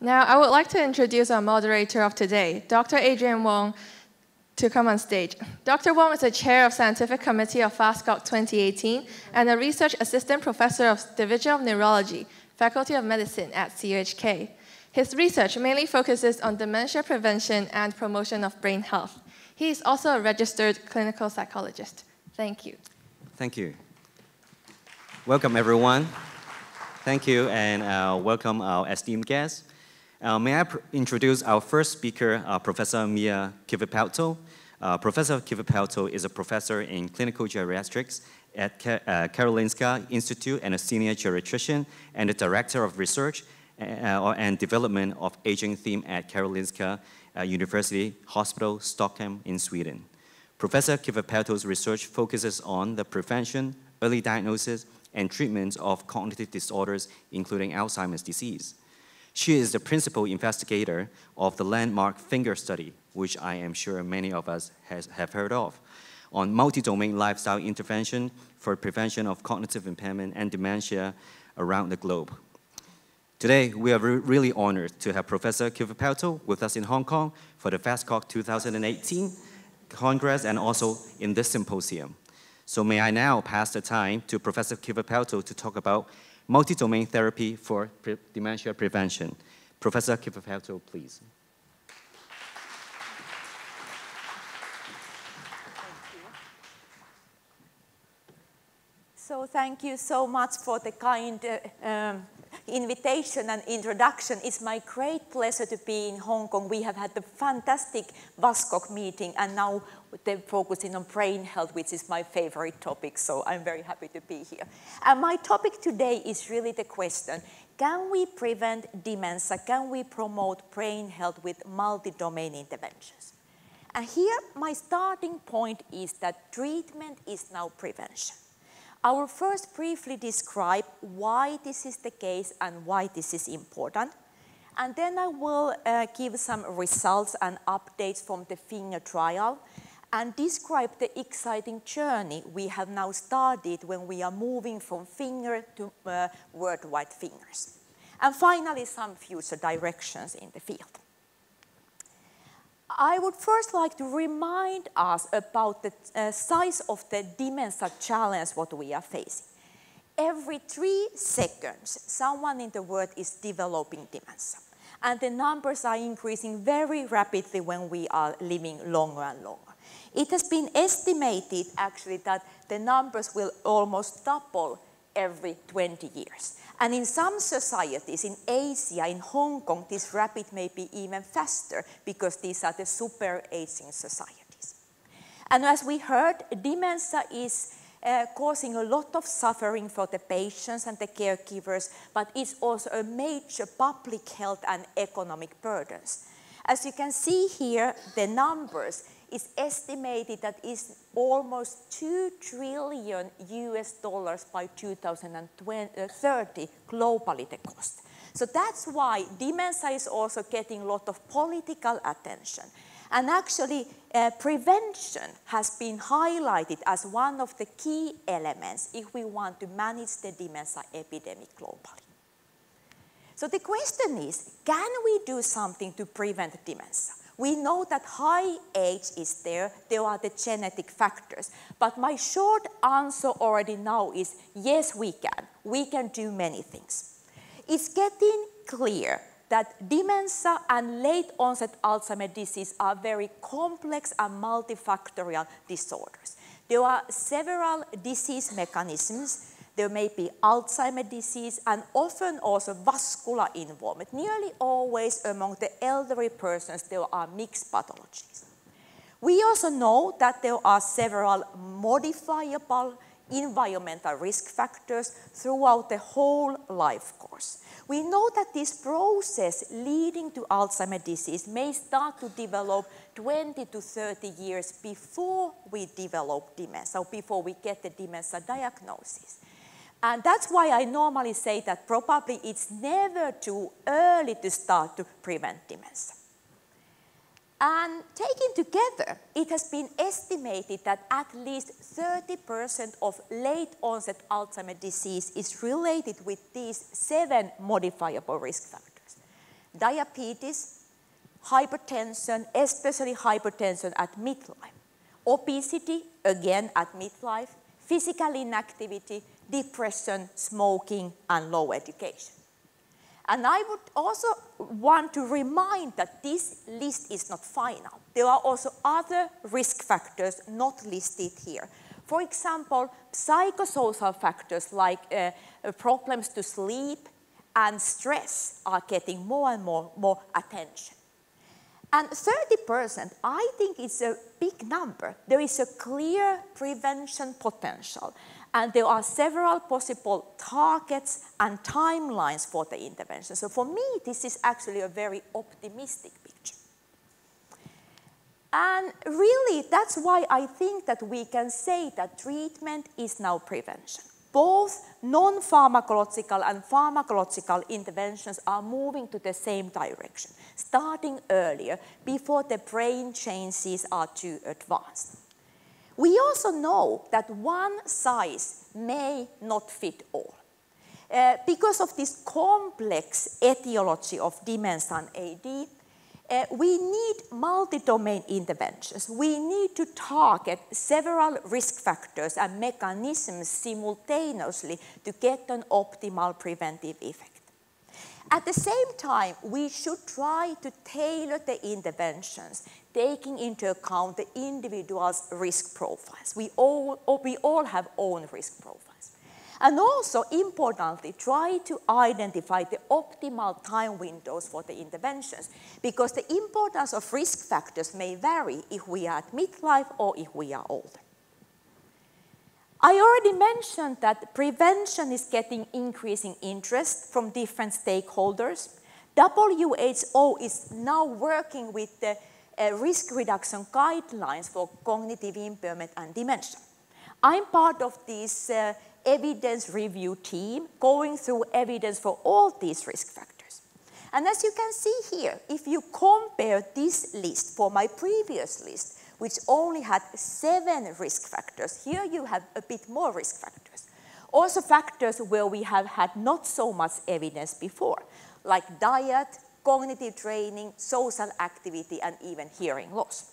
Now, I would like to introduce our moderator of today, Dr. Adrienne Wong, to come on stage. Dr. Wong is the chair of Scientific Committee of VasCog 2018 and a research assistant professor of Division of Neurology, Faculty of Medicine at CUHK. His research mainly focuses on dementia prevention and promotion of brain health. He is also a registered clinical psychologist. Thank you. Thank you. Welcome, everyone. Thank you, and welcome our esteemed guests. May I introduce our first speaker, Professor Miia Kivipelto. Professor Kivipelto is a professor in clinical geriatrics at Karolinska Institute and a senior geriatrician and the director of research and development of aging theme at Karolinska University Hospital, Stockholm in Sweden. Professor Kivipelto's research focuses on the prevention, early diagnosis, and treatment of cognitive disorders, including Alzheimer's disease. She is the principal investigator of the landmark FINGER study, which I am sure many of us have heard of, on multi-domain lifestyle intervention for prevention of cognitive impairment and dementia around the globe. Today, we are really honored to have Professor Kivipelto with us in Hong Kong for the VasCog 2018 Congress and also in this symposium. So may I now pass the time to Professor Kivipelto to talk about multi-domain therapy for dementia prevention. Professor Kivipelto, please. So thank you so much for the kind invitation and introduction. It's my great pleasure to be in Hong Kong. We have had the fantastic VasCog meeting, and now they're focusing on brain health, which is my favorite topic, so I'm very happy to be here. And my topic today is really the question, can we prevent dementia? Can we promote brain health with multi-domain interventions? And here, my starting point is that treatment is now prevention. I will first briefly describe why this is the case and why this is important. And then I will give some results and updates from the FINGER trial and describe the exciting journey we have now started when we are moving from FINGER to worldwide FINGERs. And finally, some future directions in the field. I would first like to remind us about the size of the dementia challenge what we are facing. Every 3 seconds, someone in the world is developing dementia. And the numbers are increasing very rapidly when we are living longer and longer. It has been estimated, actually, that the numbers will almost double every 20 years. And in some societies, in Asia, in Hong Kong, this rapid may be even faster because these are the super aging societies. And as we heard, dementia is causing a lot of suffering for the patients and the caregivers, but it's also a major public health and economic burdens. As you can see here, the numbers is estimated that is almost $2 trillion by 2030 globally the cost. So that's why dementia is also getting a lot of political attention. And actually, prevention has been highlighted as one of the key elements if we want to manage the dementia epidemic globally. So the question is, can we do something to prevent dementia? We know that high age is there are the genetic factors. But my short answer already now is, yes, we can. We can do many things. It's getting clear that dementia and late onset Alzheimer's disease are very complex and multifactorial disorders. There are several disease mechanisms. There may be Alzheimer's disease and often also vascular involvement. Nearly always among the elderly persons, there are mixed pathologies. We also know that there are several modifiable environmental risk factors throughout the whole life course. We know that this process leading to Alzheimer's disease may start to develop 20 to 30 years before we develop dementia, or before we get the dementia diagnosis. And that's why I normally say that probably it's never too early to start to prevent dementia. And taken together, it has been estimated that at least 30% of late onset Alzheimer's disease is related with these 7 modifiable risk factors. diabetes, hypertension, especially hypertension at midlife, obesity, again at midlife, physical inactivity, depression, smoking, and low education. And I would also want to remind that this list is not final. There are also other risk factors not listed here. For example, psychosocial factors like problems to sleep and stress are getting more and more attention. And 30%, I think it's a big number. There is a clear prevention potential, and there are several possible targets and timelines for the intervention. So for me, this is actually a very optimistic picture. And really, that's why I think that we can say that treatment is now prevention. Both non-pharmacological and pharmacological interventions are moving to the same direction, starting earlier, before the brain changes are too advanced. We also know that one size may not fit all. Because of this complex etiology of dementia and AD, we need multi-domain interventions. We need to target several risk factors and mechanisms simultaneously to get an optimal preventive effect. At the same time, we should try to tailor the interventions, taking into account the individual's risk profiles. We all have own risk profiles. And also, importantly, try to identify the optimal time windows for the interventions, because the importance of risk factors may vary if we are at midlife or if we are older. I already mentioned that prevention is getting increasing interest from different stakeholders. WHO is now working with the risk reduction guidelines for cognitive impairment and dementia. I'm part of this evidence review team going through evidence for all these risk factors. And as you can see here, if you compare this list for my previous list, which only had 7 risk factors, here you have a bit more risk factors. Also factors where we have had not so much evidence before, like diet, cognitive training, social activity, and even hearing loss.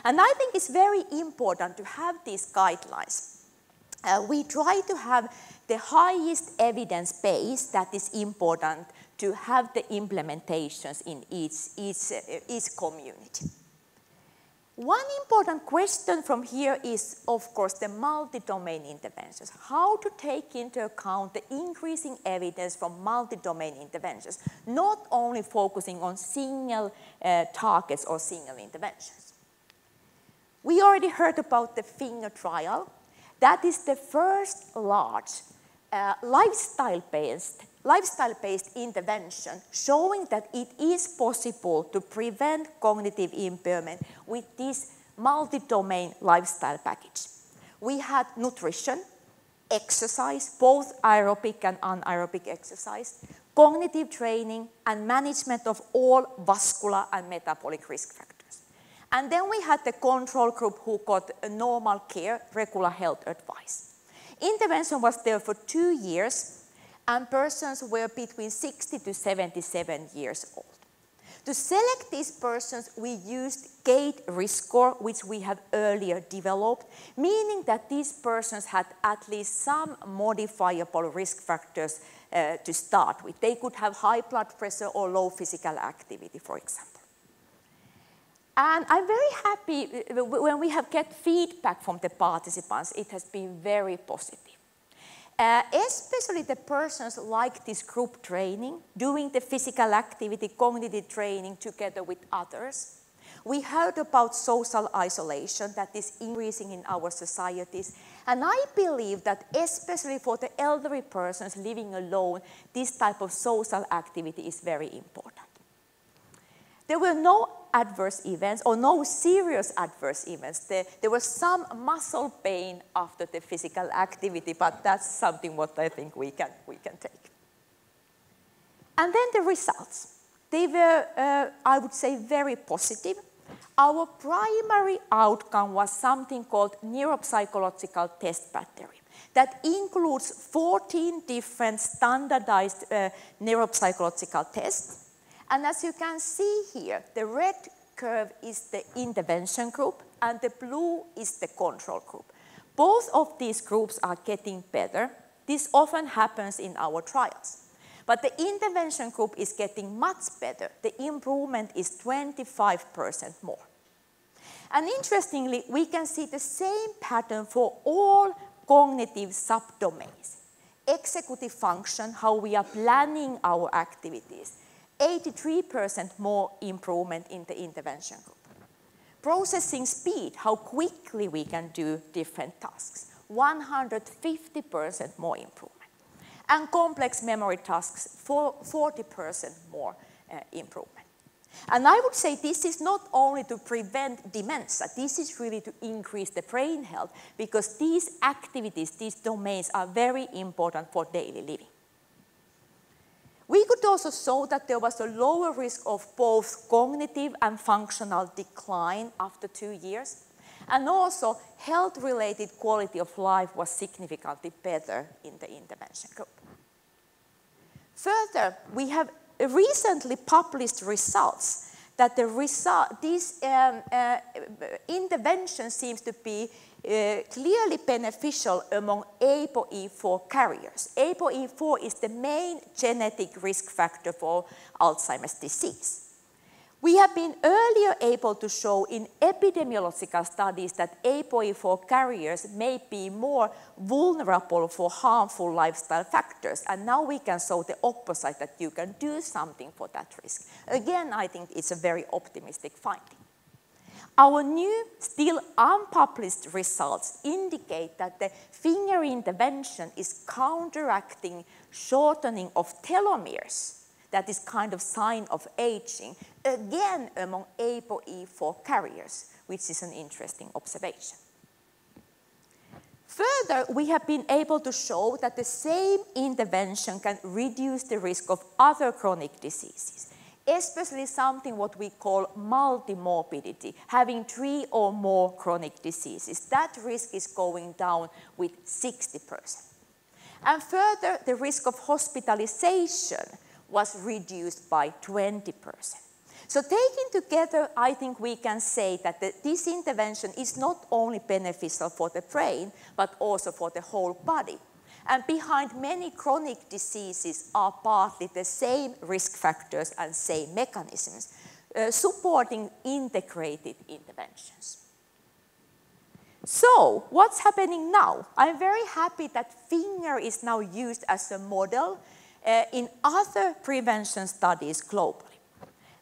And I think it's very important to have these guidelines. We try to have the highest evidence base that is important to have the implementations in each community. One important question from here is, of course, the multi-domain interventions. How to take into account the increasing evidence from multi-domain interventions, not only focusing on single targets or single interventions. We already heard about the finger trial. That is the first large lifestyle-based intervention showing that it is possible to prevent cognitive impairment with this multi-domain lifestyle package. We had nutrition, exercise, both aerobic and anaerobic exercise, cognitive training, and management of all vascular and metabolic risk factors. And then we had the control group who got a normal care, regular health advice. Intervention was there for 2 years, and persons were between 60 to 77 years old. To select these persons, we used gait risk score, which we have earlier developed, meaning that these persons had at least some modifiable risk factors to start with. They could have high blood pressure or low physical activity, for example. And I'm very happy when we have get feedback from the participants, it has been very positive. Especially the persons like this group training, doing the physical activity, cognitive training together with others. We heard about social isolation that is increasing in our societies. And I believe that especially for the elderly persons living alone, this type of social activity is very important. There were no adverse events or no serious adverse events. There was some muscle pain after the physical activity, but that's something what I think we can take. And then the results. They were, I would say, very positive. Our primary outcome was something called Neuropsychological test battery. That includes 14 different standardized neuropsychological tests. And as you can see here, the red curve is the intervention group and the blue is the control group. Both of these groups are getting better. This often happens in our trials. But the intervention group is getting much better. The improvement is 25% more. And interestingly, we can see the same pattern for all cognitive subdomains. Executive function, how we are planning our activities, 83% more improvement in the intervention group. Processing speed, how quickly we can do different tasks, 150% more improvement. And complex memory tasks, 40% more improvement. And I would say this is not only to prevent dementia, this is really to increase the brain health, because these activities, these domains are very important for daily living. We could also show that there was a lower risk of both cognitive and functional decline after 2 years. And also, health-related quality of life was significantly better in the intervention group. Further, we have recently published results that this intervention seems to be clearly beneficial among ApoE4 carriers. ApoE4 is the main genetic risk factor for Alzheimer's disease. We have been earlier able to show in epidemiological studies that ApoE4 carriers may be more vulnerable for harmful lifestyle factors, and now we can show the opposite, that you can do something for that risk. Again, I think it's a very optimistic finding. Our new, still unpublished results indicate that the finger intervention is counteracting shortening of telomeres. That is kind of sign of aging, again among ApoE4 carriers, which is an interesting observation. Further, we have been able to show that the same intervention can reduce the risk of other chronic diseases, especially something what we call multimorbidity, having 3 or more chronic diseases. That risk is going down with 60%. And further, the risk of hospitalization was reduced by 20%. So taken together, I think we can say that this intervention is not only beneficial for the brain, but also for the whole body. And behind many chronic diseases are partly the same risk factors and same mechanisms, supporting integrated interventions. So, what's happening now? I'm very happy that finger is now used as a model in other prevention studies globally.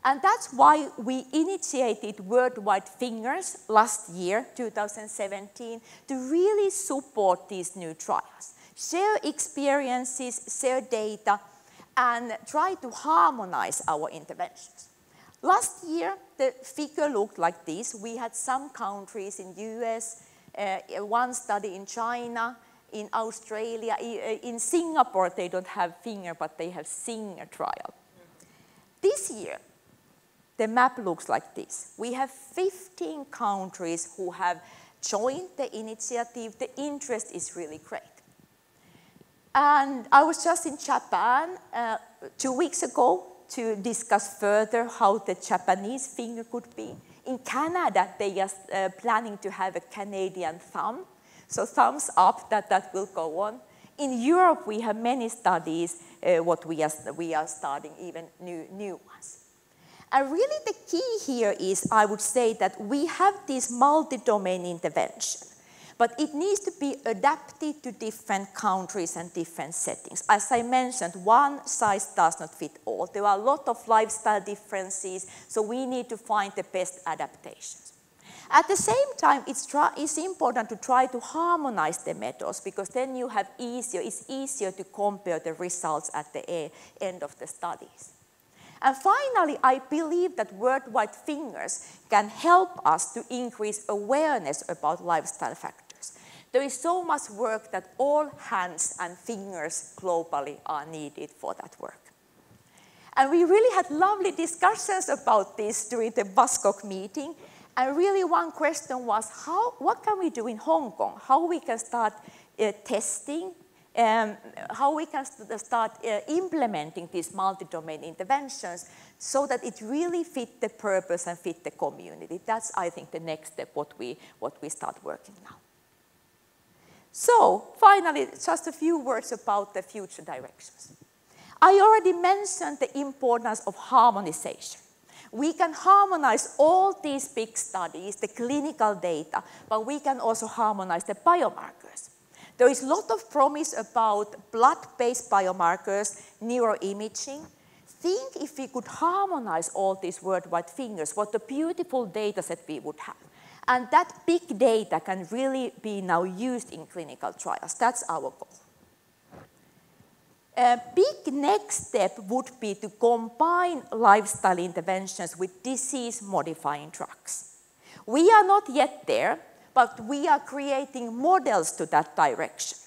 And that's why we initiated Worldwide Fingers last year, 2017, to really support these new trials, share experiences, share data, and try to harmonize our interventions. Last year, the figure looked like this. We had some countries in US, one study in China, in Australia, in Singapore, they don't have finger, but they have Singer trial. This year, the map looks like this. We have 15 countries who have joined the initiative. The interest is really great. And I was just in Japan 2 weeks ago to discuss further how the Japanese finger could be. In Canada, they are planning to have a Canadian thumb. So thumbs up that will go on. In Europe, we have many studies, we are starting even new ones. And really the key here is, I would say, that we have this multi-domain intervention, but it needs to be adapted to different countries and different settings. As I mentioned, one size does not fit all. There are a lot of lifestyle differences, so we need to find the best adaptations. At the same time, it's important to try to harmonize the methods, because then you have it's easier to compare the results at the end of the studies. And finally, I believe that Worldwide Fingers can help us to increase awareness about lifestyle factors. There is so much work that all hands and fingers globally are needed for that work. And we really had lovely discussions about this during the VasCog meeting. And really one question was, what can we do in Hong Kong? How we can start testing how we can start implementing these multi-domain interventions so that it really fit the purpose and fit the community. That's, I think, the next step, what we start working now. So, finally, just a few words about the future directions. I already mentioned the importance of harmonization. We can harmonize all these big studies, the clinical data, but we can also harmonize the biomarkers. There is a lot of promise about blood-based biomarkers, neuroimaging. Think if we could harmonize all these worldwide figures, what a beautiful data set we would have. And that big data can really be now used in clinical trials. That's our goal. A big next step would be to combine lifestyle interventions with disease-modifying drugs. We are not yet there, but we are creating models to that direction.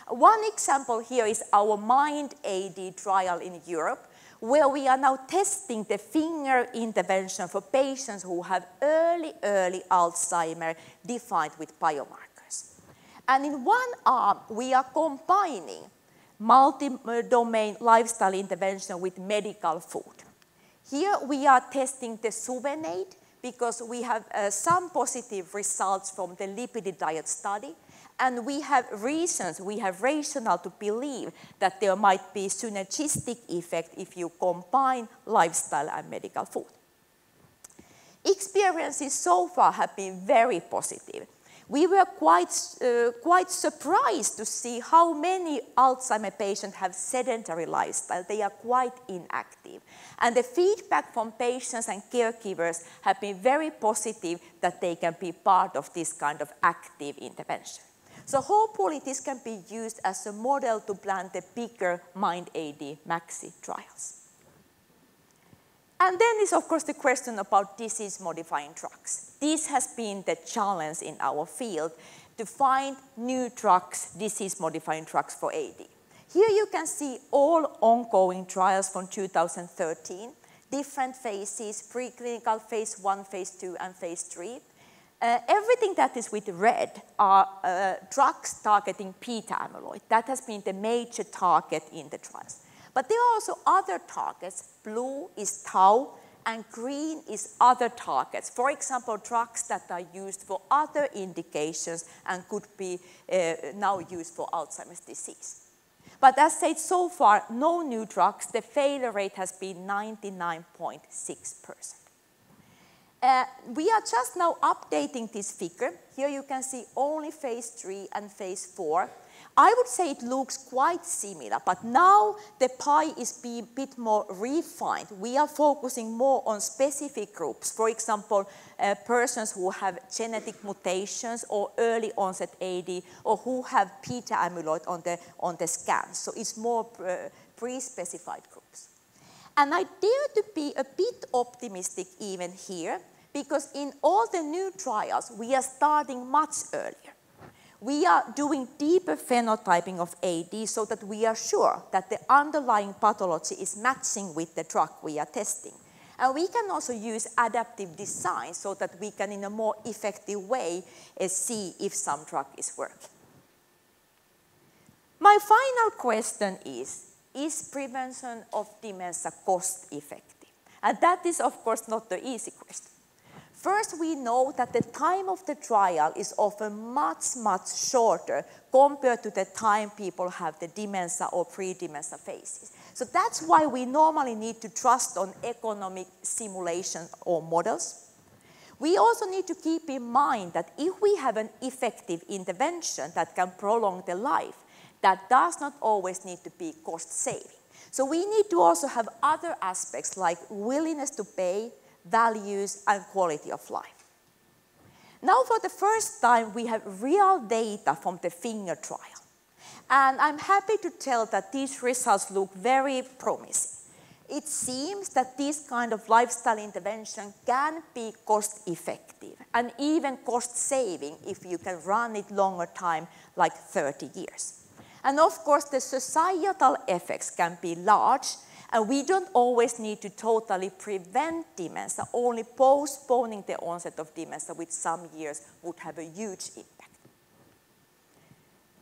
One example here is our MIND-AD trial in Europe, where we are now testing the finger intervention for patients who have early Alzheimer defined with biomarkers. And in one arm, we are combining multi-domain lifestyle intervention with medical food. Here we are testing the Suvenade because we have some positive results from the lipid diet study, and we have rationale to believe that there might be synergistic effect if you combine lifestyle and medical food. Experiences so far have been very positive. We were quite surprised to see how many Alzheimer patients have sedentary lifestyle. They are quite inactive. And the feedback from patients and caregivers have been very positive that they can be part of this kind of active intervention. So hopefully this can be used as a model to plan the bigger MIND-AD MAXI trials. And then is, of course, the question about disease-modifying drugs. This has been the challenge in our field, to find new drugs, disease-modifying drugs for AD. Here you can see all ongoing trials from 2013, different phases, preclinical, phase 1, phase 2, and phase 3. Everything that is with red are drugs targeting beta-amyloid. That has been the major target in the trials. But there are also other targets. Blue is tau, and green is other targets. For example, drugs that are used for other indications and could be now used for Alzheimer's disease. But as said, so far, no new drugs. The failure rate has been 99.6%. We are just now updating this figure. Here you can see only phase 3 and phase 4. I would say it looks quite similar, but now the pie is being a bit more refined. We are focusing more on specific groups, for example, persons who have genetic mutations or early onset AD, or who have beta-amyloid on the scan. So it's more pre-specified groups. And I dare to be a bit optimistic even here, because in all the new trials, we are starting much earlier. We are doing deeper phenotyping of AD so that we are sure that the underlying pathology is matching with the drug we are testing. And we can also use adaptive design so that we can, in a more effective way, see if some drug is working. My final question is prevention of dementia cost-effective? And that is, of course, not the easy question. First, we know that the time of the trial is often much, much shorter compared to the time people have the dementia or pre-dementia phases. So that's why we normally need to trust on economic simulations or models. We also need to keep in mind that if we have an effective intervention that can prolong the life, that does not always need to be cost-saving. So we need to also have other aspects like willingness to pay, values, and quality of life. Now, for the first time, we have real data from the finger trial. And I'm happy to tell that these results look very promising. It seems that this kind of lifestyle intervention can be cost-effective and even cost-saving if you can run it longer time, like 30 years. And of course, the societal effects can be large, and we don't always need to totally prevent dementia. Only postponing the onset of dementia with some years would have a huge impact.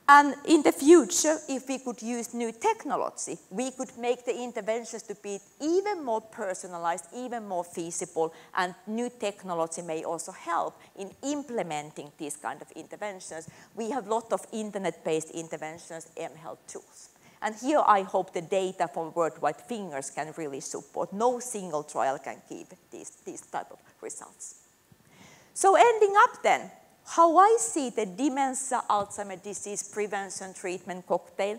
And in the future, if we could use new technology, we could make the interventions to be even more personalized, even more feasible, and new technology may also help in implementing these kind of interventions. We have a lot of internet-based interventions, mHealth tools. And here I hope the data from worldwide fingers can really support. No single trial can give these type of results. So ending up then, how I see the dementia Alzheimer's disease prevention treatment cocktail,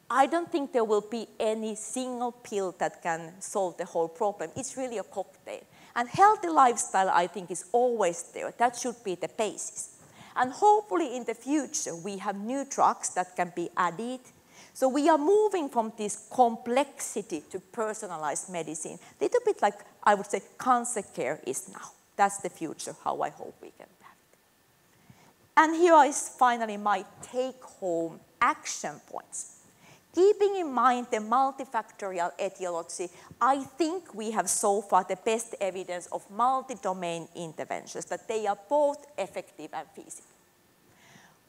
I don't think there will be any single pill that can solve the whole problem. It's really a cocktail. And healthy lifestyle, I think, is always there. That should be the basis. And hopefully in the future, we have new drugs that can be added. So we are moving from this complexity to personalized medicine, a little bit like, I would say, cancer care is now. That's the future, how I hope we can have it. And here is finally my take-home action points. Keeping in mind the multifactorial etiology, I think we have so far the best evidence of multi-domain interventions, that they are both effective and feasible.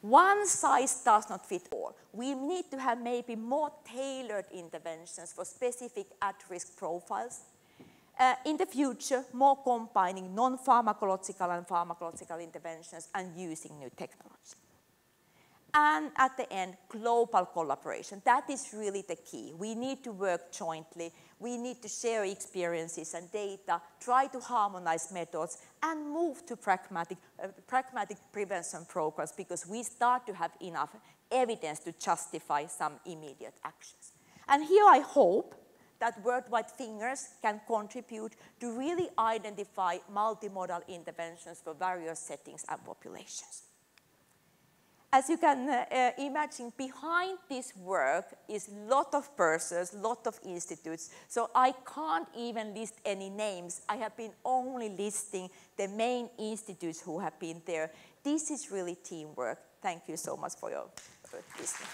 One size does not fit all. We need to have maybe more tailored interventions for specific at-risk profiles. In the future, more combining non-pharmacological and pharmacological interventions and using new technology. And at the end, global collaboration. That is really the key. We need to work jointly. We need to share experiences and data, try to harmonize methods, and move to pragmatic prevention programs, because we start to have enough evidence to justify some immediate actions. And here I hope that worldwide fingers can contribute to really identify multimodal interventions for various settings and populations. As you can imagine, behind this work is a lot of persons, a lot of institutes, so I can't even list any names. I have been only listing the main institutes who have been there. This is really teamwork. Thank you so much for your listening.